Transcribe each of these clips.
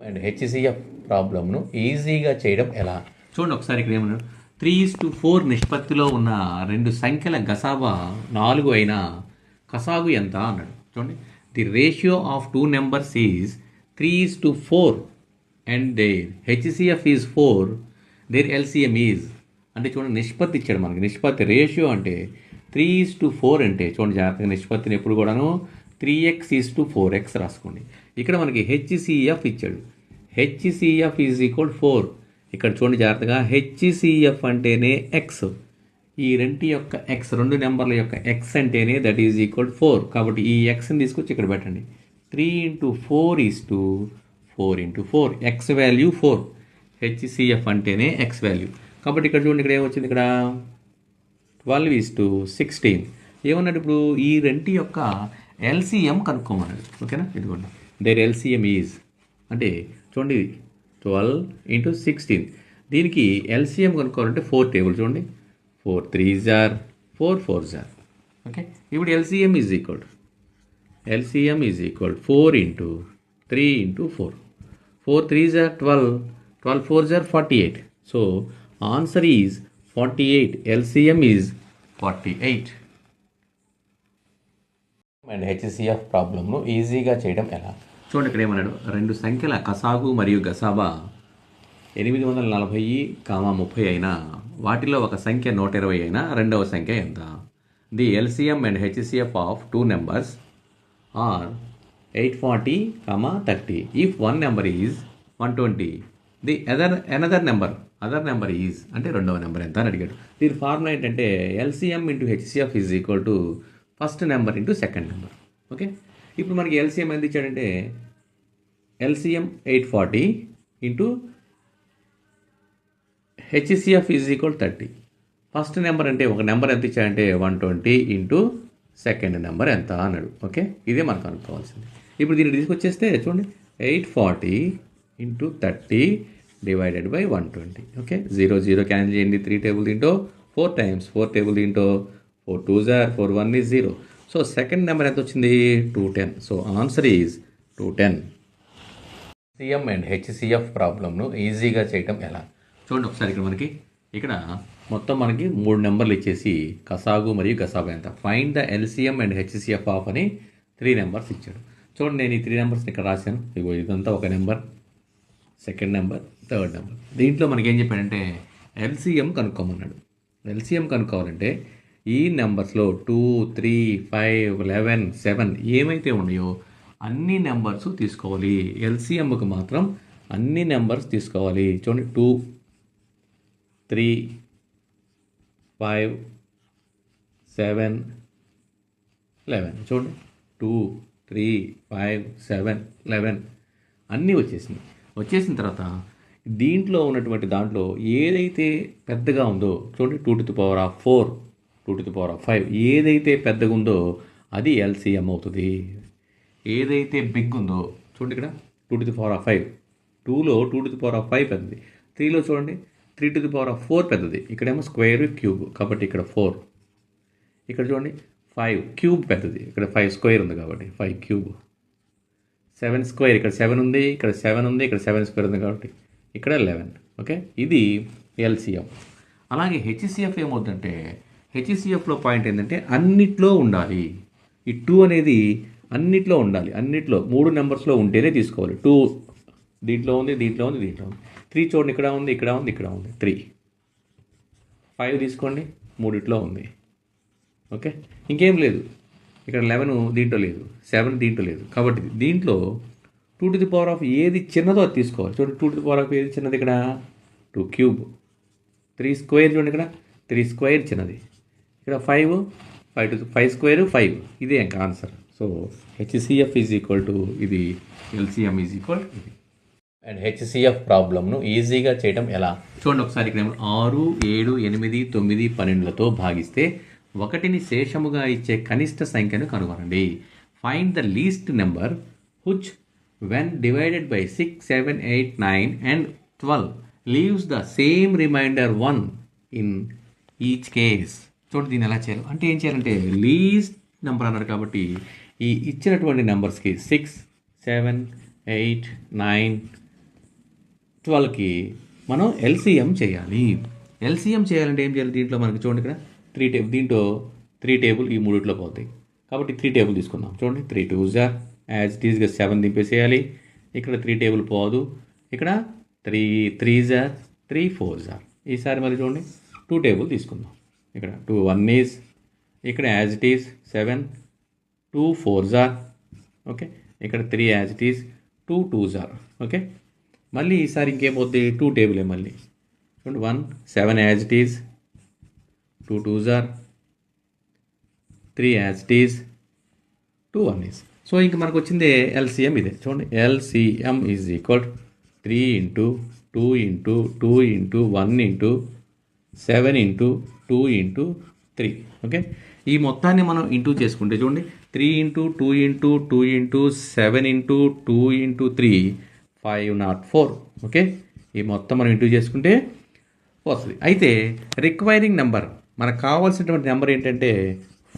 And HCF ప్రాబ్లమ్ను ఈజీగా చేయడం ఎలా? చూడండి ఒకసారి ఇక్కడ ఏమన్నాడు, 3:4 నిష్పత్తిలో ఉన్న రెండు సంఖ్యల గసాబా 4 అయినా కసాగు ఎంత అన్నాడు. చూడండి, the ratio of two numbers is 3:4 and there HCF is 4, there LCM is. అంటే చూడండి, నిష్పత్తి ఇచ్చాడు మనకి. నిష్పత్తి రేషియో అంటే 3:4 అంటే చూడండి జాగ్రత్తగా, నిష్పత్తిని ఎప్పుడు కూడాను 3x:4x రాసుకోండి. ఇక్కడ మనకి హెచ్సిఎఫ్ ఇచ్చాడు. HCF is equal 4. ఇక్కడ చూడండి జాగ్రత్తగా, హెచ్సిఎఫ్ అంటేనే ఎక్స్. ఈ రెండు యొక్క ఎక్స్, రెండు నెంబర్ల యొక్క ఎక్స్ అంటేనే దట్ ఈజ్ ఈక్వల్ 4. కాబట్టి ఈ ఎక్స్ని తీసుకొచ్చి ఇక్కడ పెట్టండి. 3 × 4 = 4 × 4. X value 4. హెచ్సిఎఫ్ అంటేనే ఎక్స్ వాల్యూ. కాబట్టి ఇక్కడ చూడండి, ఇక్కడ ఏమొచ్చింది, ఇక్కడ 12:16. ఏమన్నాడు ఇప్పుడు, ఈ రెండు యొక్క ఎల్సిఎం కనుక్కోమన్నాడు. ఓకేనా, ఇదిగోండి, దేర్ ఎల్సిఎం ఈజ్ అంటే చూడండి 12 × 16. దీనికి ఎల్సిఎం కనుక్కోవాలంటే 4 టేబుల్ చూడండి, 4 3s are 4 4s are. Okay, ఇప్పుడు LCM is equal 4 × 3 × 4. 4 3s are 12, 12 4s are 48. So answer is 48. LCM is 48. And HCF ప్రాబ్లమ్ను ఈజీగా చేయడం ఎలా? చూడండి, ఇక్కడ ఏమన్నాడు, రెండు సంఖ్యల కసాగు మరియు గసాబా 840, 30 అయినా వాటిలో ఒక సంఖ్య 120 అయినా రెండవ సంఖ్య ఎంత? The LCM and HCF of two numbers are 840, 30. If one number is 120, the another number is అంటే రెండవ నెంబర్ ఎంత అని అడిగాడు. దీని ఫార్ములా ఏంటంటే LCM into HCF is equal to first number into second number. Okay, ఇప్పుడు మనకి ఎల్సిఎం ఎంత ఇచ్చాడంటే LCM 840 into HCF is equal 30. First number అంటే ఒక నెంబర్ ఎంత ఇచ్చాడంటే 120 ఇంటూ సెకండ్ నెంబర్ ఎంత అన్నాడు. ఓకే, ఇదే మనకు అనుకోవాల్సింది. ఇప్పుడు దీన్ని తీసుకొచ్చేస్తే చూడండి, 840 into 30 divided by 120. Okay, 0 0 cancel చేయండి. 3 టేబుల్ దీంట్లో 4 times, 4 టేబుల్ దీంట్లో 4 2s are 4 1 is 0. So second number ఎంత వచ్చింది? 210. So answer is 210. CM and HCF ప్రాబ్లమ్ను ఈజీగా చేయటం ఎలా? చూడండి ఒకసారి, ఇక్కడ మొత్తం మనకి 3 నెంబర్లు ఇచ్చేసి కసాగు మరియు గసాబా ఎంత, find the LCM and HCF of అని 3 నెంబర్స్ ఇచ్చాడు. చూడండి, నేను ఈ 3 నెంబర్స్ని ఇక్కడ రాశాను. ఇగో ఇదంతా ఒక number, second number, third number. దీంట్లో మనకి ఏం చెప్పాడంటే ఎల్సిఎం కనుక్కోమన్నాడు. ఎల్సిఎం కనుక్కోవాలంటే ఈ నెంబర్స్లో 2 3 5 11 7 ఏమైతే ఉన్నాయో అన్ని నెంబర్స్ తీసుకోవాలి. ఎల్సిఎంకి మాత్రం అన్ని నెంబర్స్ తీసుకోవాలి. చూడండి, 2 3 5 7 11. చూడండి, 2 3 5 7 11 అన్నీ వచ్చేసిన తర్వాత దీంట్లో ఉన్నటువంటి దాంట్లో ఏదైతే పెద్దగా ఉందో చూడండి, 2⁴, 2⁵, ఏదైతే పెద్దగా ఉందో అది ఎల్సిఎం అవుతుంది. ఏదైతే బిగ్ ఉందో చూడండి, ఇక్కడ 2⁵, 2లో 2⁵ పెద్దది, 3లో చూడండి 3⁴ పెద్దది, ఇక్కడేమో స్క్వేర్ క్యూబ్ కాబట్టి ఇక్కడ 4. ఇక్కడ చూడండి 5 క్యూబ్ పెద్దది, ఇక్కడ 5 స్క్వేర్ ఉంది కాబట్టి 5 క్యూబ్. 7 స్క్వేర్, ఇక్కడ 7 ఉంది, ఇక్కడ 7 ఉంది, ఇక్కడ 7 స్క్వేర్ ఉంది కాబట్టి ఇక్కడ 11. ఓకే, ఇది ఎల్సిఎం. అలాగే హెచ్సిఎఫ్ ఏమవుతుందంటే, హెచ్సిఎఫ్లో పాయింట్ ఏంటంటే అన్నిట్లో ఉండాలి. ఈ 2 అనేది అన్నిట్లో ఉండాలి. అన్నిట్లో 3 నెంబర్స్లో ఉంటేనే తీసుకోవాలి. 2 దీంట్లో ఉంది, దీంట్లో ఉంది, దీంట్లో ఉంది. 3 చూడండి, ఇక్కడ ఉంది, ఇక్కడ ఉంది, ఇక్కడ ఉంది 3. 5 తీసుకోండి, 3 ఉంది. ఓకే, ఇంకేం లేదు. ఇక్కడ 11 దీంట్లో లేదు, 7 దీంట్లో లేదు. కాబట్టి దీంట్లో 2⁵ ఏది చిన్నదో అది తీసుకోవాలి. చూడండి, 2⁵ ఏది చిన్నది? ఇక్కడ 2 క్యూబ్. 3 స్క్వేర్ చూడండి, ఇక్కడ 3 స్క్వేర్ చిన్నది. ఇక్కడ 5 స్క్వేర్ 5. ఇదే ఇంకా answer. So HCF is equal to ఇది, ఎల్సిఎం ఈజ్ ఈక్వల్ ఇది. అండ్ హెచ్సిఎఫ్ ప్రాబ్లమ్ను ఈజీగా చేయడం ఎలా? చూడండి ఒకసారి, ఇక్కడ 6 7 8 9 12లతో భాగిస్తే 1ని శేషముగా ఇచ్చే కనిష్ట సంఖ్యను కనుగొనండి. Find the least number which when divided by 6 7 8 9 and 12 leaves the same remainder 1 in each case. చూడండి, దీన్ని ఎలా చేయాలి అంటే, ఏం చేయాలంటే లీస్ట్ నెంబర్ అన్నారు కాబట్టి ఈ ఇచ్చినటువంటి నెంబర్స్కి 6 7 8 9 12కి మనం ఎల్సిఎం చేయాలి. ఎల్సిఎం చేయాలంటే ఏం చేయాలి? దీంట్లో మనకి చూడండి ఇక్కడ 3 టేబుల్, దీంట్లో 3 టేబుల్ ఈ మూడిట్లో పోతాయి కాబట్టి 3 టేబుల్ తీసుకుందాం. చూడండి 3 2s ఆర్ యాజ్ ఇట్ ఈస్గా 7 దింపేసేయాలి. ఇక్కడ 3 టేబుల్ పోదు. ఇక్కడ 3 3s ఆర్ 3 4s ఆర్. ఈసారి మరి చూడండి 2 టేబుల్ తీసుకుందాం. ఇక్కడ 2 1 ఈజ్, ఇక్కడ as it is 7 2 4s are. Okay, ఇక్కడ 3 as it is 2 2s are. Okay, మళ్ళీ ఈసారి ఇంకేమవుద్ది? 2 టేబులే మళ్ళీ. చూడండి 1 7 as it is 2 2s are 3 as it is 2 1 is. So ఇంక మనకు వచ్చింది ఎల్సిఎం ఇదే. చూడండి LCM is equal 3 into 2 into 2 into 1 into 7 into 2 into 3. Okay, ఈ మొత్తాన్ని మనం ఇంటూ చేసుకుంటే చూడండి 3 into 2 into 2 into 7 into 2 into 3 504. Okay, ఈ మొత్తం మనం ఇంటూ చేసుకుంటే వస్తుంది. అయితే రిక్వైరింగ్ నెంబర్, మనకు కావాల్సినటువంటి నెంబర్ ఏంటంటే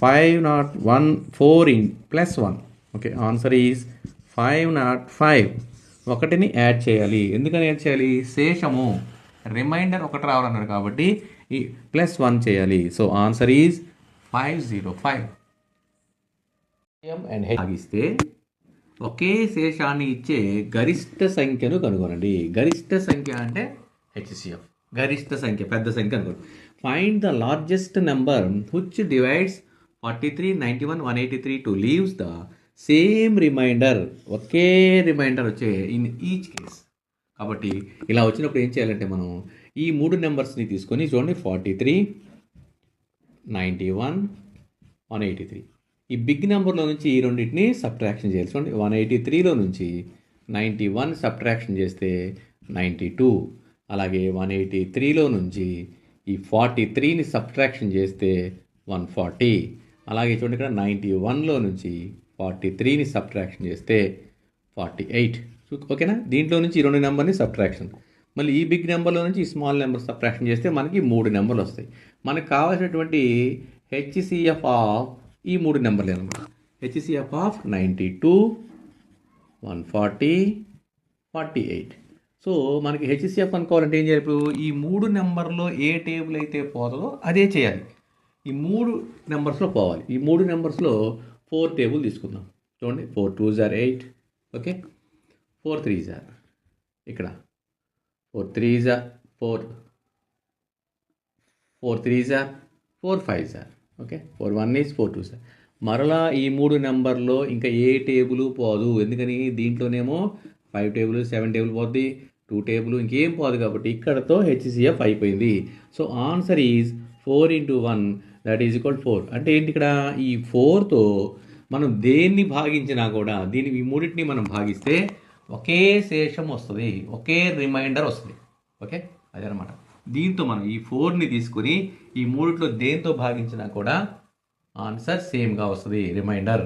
501 4 ప్లస్ 1. Okay, answer is 505. ఒకటిని యాడ్ చేయాలి. ఎందుకని యాడ్ చేయాలి? శేషము రిమైండర్ ఒకటి రావాలన్నారు కాబట్టి ఈ ప్లస్ 1 చేయాలి. So answer is 505. అండ్ భాగిస్తే ఒకే శేషాన్ని ఇచ్చే గరిష్ట సంఖ్యను కనుగొనండి. గరిష్ట సంఖ్య అంటే హెచ్సిఎఫ్. గరిష్ట సంఖ్య పెద్ద సంఖ్య అనుకోండి. Find the largest number which divides 43 91 183 to leaves the same remainder. ఒకే రిమైండర్ వచ్చే ఇన్ ఈచ్ కేస్. కాబట్టి ఇలా వచ్చినప్పుడు ఏం చేయాలంటే మనం ఈ 3 నెంబర్స్ని తీసుకొని చూడండి 43 91 183. ఈ బిగ్ నెంబర్లో నుంచి ఈ రెండింటిని సబ్ట్రాక్షన్ చేయాలి. చూడండి 183లో నుంచి 91 సబ్ట్రాక్షన్ చేస్తే 92. అలాగే 183లో నుంచి ఈ 43ని సబ్ట్రాక్షన్ చేస్తే 140. అలాగే చూడండి ఇక్కడ 91లో నుంచి 43ని సబ్ట్రాక్షన్ చేస్తే 48. ఓకేనా? దీంట్లో నుంచి ఈ 2 నెంబర్ని సబ్ట్రాక్షన్, మళ్ళీ ఈ బిగ్ నెంబర్లో నుంచి ఈ స్మాల్ నెంబర్ సబ్ట్రాక్షన్ చేస్తే మనకి 3 నెంబర్లు వస్తాయి. మనకు కావాల్సినటువంటి హెచ్సిఎఫ్ ఆఫ్ ఈ 3 నెంబర్లు అనమాట. HCF of 92 140 48. సో మనకి హెచ్సిఎఫ్ అనుకోవాలంటే ఏం చేయాలి? ఇప్పుడు ఈ 3 నెంబర్లో ఏ టేబుల్ అయితే పోతుందో అదే చేయాలి. ఈ 3 నెంబర్స్లో పోవాలి. ఈ 3 నెంబర్స్లో 4 టేబుల్ తీసుకుందాం. చూడండి 4 2s are 8. Okay, 4 3s are ఇక్కడ 4 3s are 4 3s are 4 5s are. Okay, 4 1 is 4 2s are. మరలా ఈ 3 నెంబర్లో ఇంకా ఏ టేబుల్ పోదు. ఎందుకని? దీంట్లోనేమో 5 టేబుల్ 7 టేబుల్ పోద్ది, 2 టేబుల్ ఇంకేం పోదు. కాబట్టి ఇక్కడతో హెచ్సిఎఫ్ అయిపోయింది. So answer is 4 into 1 that is equal 4. అంటే ఏంటి? ఇక్కడ ఈ 4తో మనం దేన్ని భాగించినా కూడా ఈ మూడింటిని మనం భాగిస్తే ఒకే శేషం వస్తుంది, ఒకే రిమైండర్ వస్తుంది. ఓకే, అదనమాట. దీంతో మనం ఈ 4ని తీసుకుని ఈ మూడిట్లో దేంతో భాగించినా కూడా ఆన్సర్ సేమ్గా వస్తుంది, రిమైండర్.